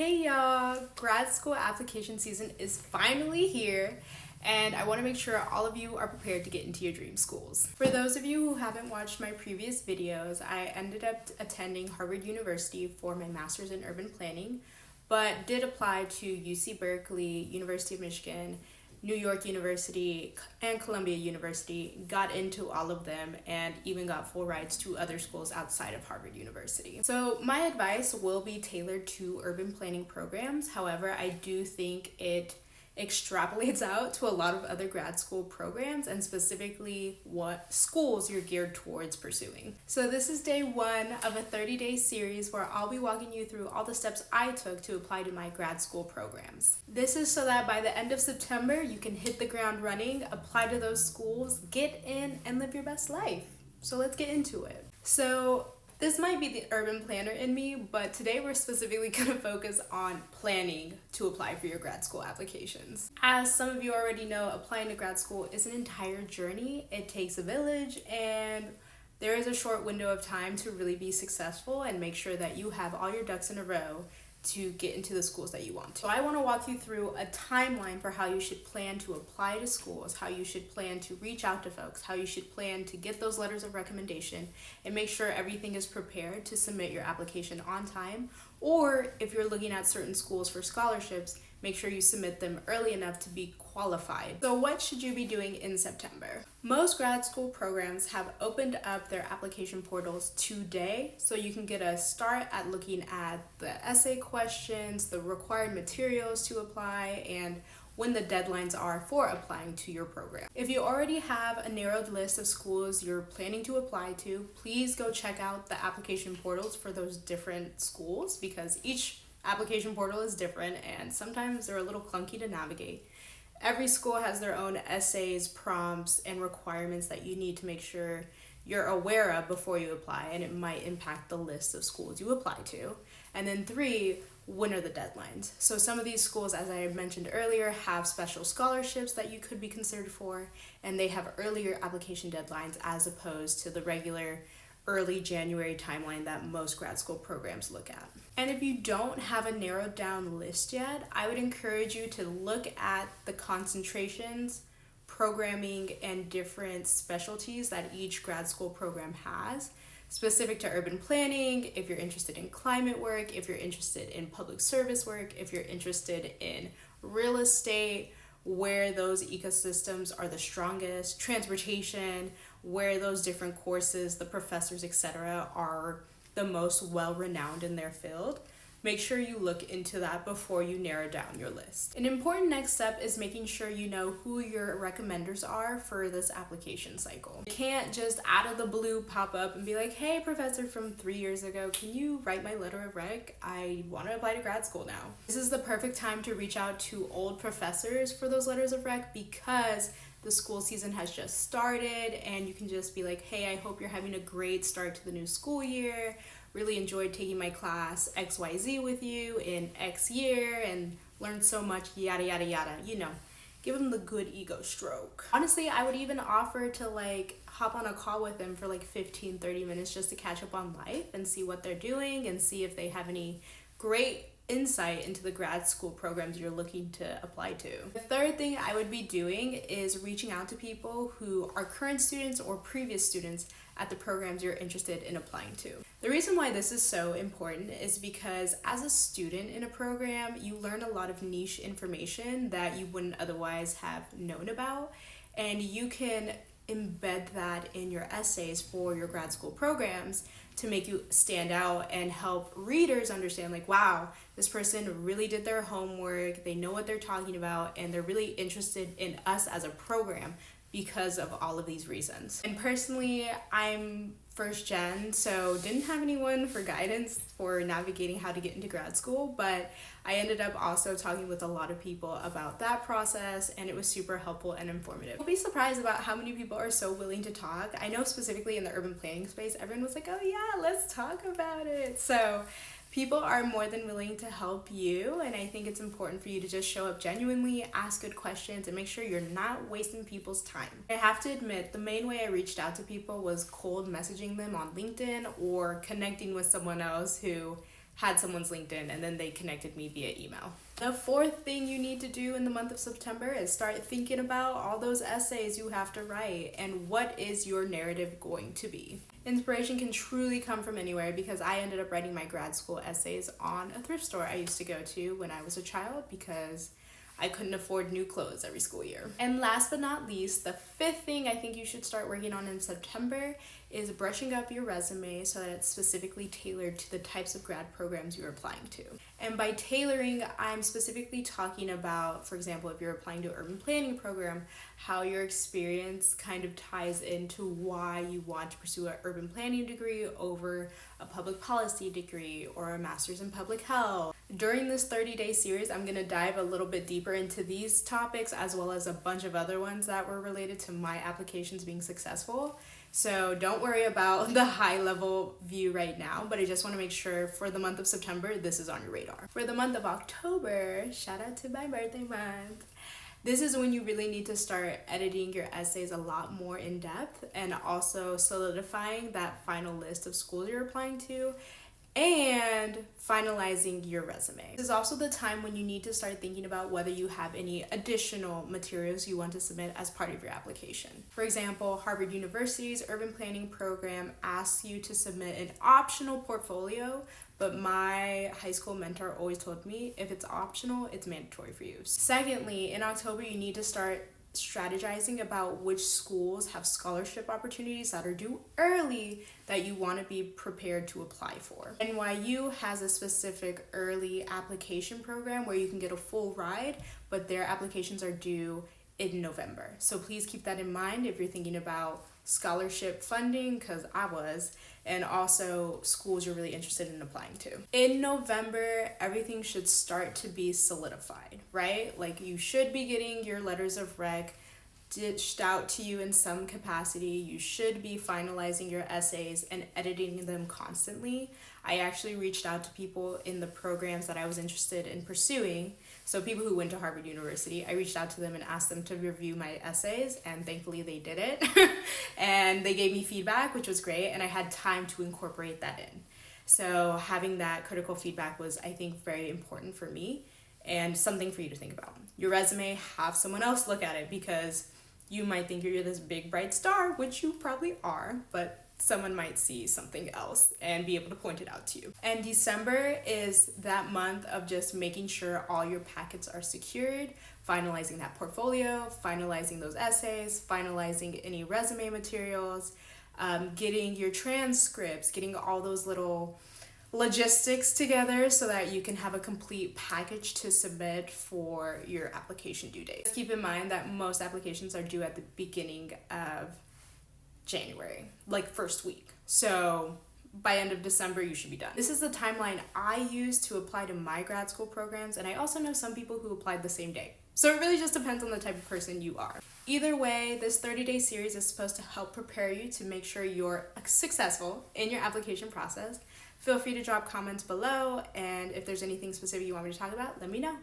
Hey y'all, grad school application season is finally here, and I want to make sure all of you are prepared to get into your dream schools. For those of you who haven't watched my previous videos, I ended up attending Harvard University for my master's in urban planning, but did apply to UC Berkeley, University of Michigan, New York University, and Columbia University, got into all of them, and even got full rides to other schools outside of Harvard University. So my advice will be tailored to urban planning programs. However, I do think it extrapolates out to a lot of other grad school programs and specifically what schools you're geared towards pursuing. So this is day one of a 30-day series where I'll be walking you through all the steps I took to apply to my grad school programs. This is so that by the end of September, you can hit the ground running, apply to those schools, get in, and live your best life. So let's get into it. So this might be the urban planner in me, but today we're specifically going to focus on planning to apply for your grad school applications. As some of you already know, applying to grad school is an entire journey. It takes a village, and there is a short window of time to really be successful and make sure that you have all your ducks in a row to get into the schools that you want. So I want to walk you through a timeline for how you should plan to apply to schools, how you should plan to reach out to folks, how you should plan to get those letters of recommendation, and make sure everything is prepared to submit your application on time. Or if you're looking at certain schools for scholarships, make sure you submit them early enough to be qualified. So what should you be doing in September? Most grad school programs have opened up their application portals today, so you can get a start at looking at the essay questions, the required materials to apply, and when the deadlines are for applying to your program. If you already have a narrowed list of schools you're planning to apply to, please go check out the application portals for those different schools, because each application portal is different and sometimes they're a little clunky to navigate. Every school has their own essays, prompts, and requirements that you need to make sure you're aware of before you apply, and it might impact the list of schools you apply to. And then 3, when are the deadlines? So some of these schools, as I mentioned earlier, have special scholarships that you could be considered for, and they have earlier application deadlines as opposed to the regular early January timeline that most grad school programs look at. And if you don't have a narrowed down list yet, I would encourage you to look at the concentrations, programming, and different specialties that each grad school program has, specific to urban planning, if you're interested in climate work, if you're interested in public service work, if you're interested in real estate, where those ecosystems are the strongest, transportation, where those different courses, the professors, etc., are the most well-renowned in their field. Make sure you look into that before you narrow down your list. An important next step is making sure you know who your recommenders are for this application cycle. You can't just out of the blue pop up and be like, hey, professor from 3 years ago, can you write my letter of rec? I want to apply to grad school now. This is the perfect time to reach out to old professors for those letters of rec, because the school season has just started and you can just be like, hey, I hope you're having a great start to the new school year. Really enjoyed taking my class XYZ with you in X year and learned so much, yada, yada, yada. You know, give them the good ego stroke. Honestly, I would even offer to hop on a call with them for 15-30 minutes just to catch up on life and see what they're doing and see if they have any great insight into the grad school programs you're looking to apply to. The third thing I would be doing is reaching out to people who are current students or previous students at the programs you're interested in applying to. The reason why this is so important is because as a student in a program, you learn a lot of niche information that you wouldn't otherwise have known about, and you can embed that in your essays for your grad school programs to make you stand out and help readers understand, wow, this person really did their homework, they know what they're talking about, and they're really interested in us as a program because of all of these reasons. And personally, I'm first gen, so didn't have anyone for guidance for navigating how to get into grad school, but I ended up also talking with a lot of people about that process, and it was super helpful and informative. You'll be surprised about how many people are so willing to talk. I know specifically in the urban planning space, everyone was like, oh yeah, let's talk about it. So people are more than willing to help you, and I think it's important for you to just show up genuinely, ask good questions, and make sure you're not wasting people's time. I have to admit, the main way I reached out to people was cold messaging them on LinkedIn or connecting with someone else who had someone's LinkedIn, and then they connected me via email. The fourth thing you need to do in the month of September is start thinking about all those essays you have to write and what is your narrative going to be. Inspiration can truly come from anywhere, because I ended up writing my grad school essays on a thrift store I used to go to when I was a child because I couldn't afford new clothes every school year. And last but not least, the fifth thing I think you should start working on in September is brushing up your resume so that it's specifically tailored to the types of grad programs you're applying to. And by tailoring, I'm specifically talking about, for example, if you're applying to an urban planning program, how your experience kind of ties into why you want to pursue an urban planning degree over a public policy degree or a master's in public health. During this 30-day series, I'm going to dive a little bit deeper into these topics as well as a bunch of other ones that were related to my applications being successful. So don't worry about the high level view right now, but I just want to make sure for the month of September, this is on your radar. For the month of October, shout out to my birthday month. This is when you really need to start editing your essays a lot more in depth and also solidifying that final list of schools you're applying to and finalizing your resume. This is also the time when you need to start thinking about whether you have any additional materials you want to submit as part of your application. For example, Harvard University's urban planning program asks you to submit an optional portfolio, but my high school mentor always told me if it's optional, it's mandatory for you. Secondly, in October, you need to start strategizing about which schools have scholarship opportunities that are due early that you want to be prepared to apply for. NYU has a specific early application program where you can get a full ride, but their applications are due in November. So please keep that in mind if you're thinking about scholarship funding, because I was, and also schools you're really interested in applying to. In November, everything should start to be solidified, right? Like you should be getting your letters of rec dished out to you in some capacity. You should be finalizing your essays and editing them constantly. I actually reached out to people in the programs that I was interested in pursuing. So people who went to Harvard University, I reached out to them and asked them to review my essays, and thankfully they did it. And they gave me feedback, which was great, and I had time to incorporate that in. So having that critical feedback was, I think, very important for me and something for you to think about. Your resume, have someone else look at it, because you might think you're this big bright star, which you probably are, but someone might see something else and be able to point it out to you. And December is that month of just making sure all your packets are secured, finalizing that portfolio, finalizing those essays, finalizing any resume materials, getting your transcripts, getting all those little logistics together so that you can have a complete package to submit for your application due date. Keep in mind that most applications are due at the beginning of January, like first week. So by end of December, you should be done. This is the timeline I use to apply to my grad school programs, and I also know some people who applied the same day. So it really just depends on the type of person you are. Either way, this 30-day series is supposed to help prepare you to make sure you're successful in your application process. Feel free to drop comments below, and if there's anything specific you want me to talk about, let me know.